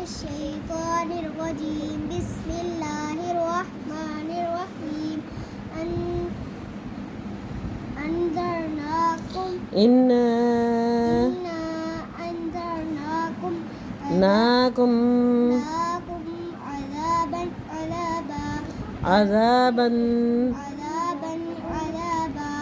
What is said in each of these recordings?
الشيطان الرجيم بسم الله الرحمن الرحيم أنذرناكم إنا أنذرناكم ناكم عذابا عذابا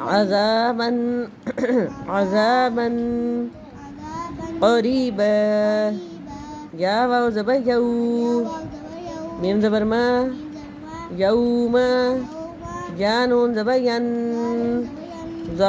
عذابا عذابا قريبا يا واو زبر يو ميم زبر ما يوم يا نون زبر ين زا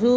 زو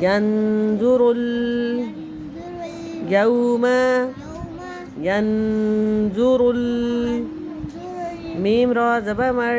ينظر اليوم ينظر ميم را زبر مر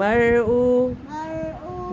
مرء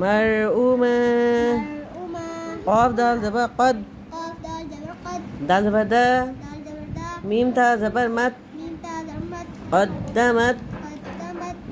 مرؤوما قاف دال زبر قد دال زبر دا ميم تا زبر مت قدمت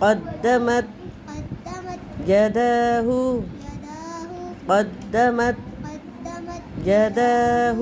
قدمت يداه قدمت يداه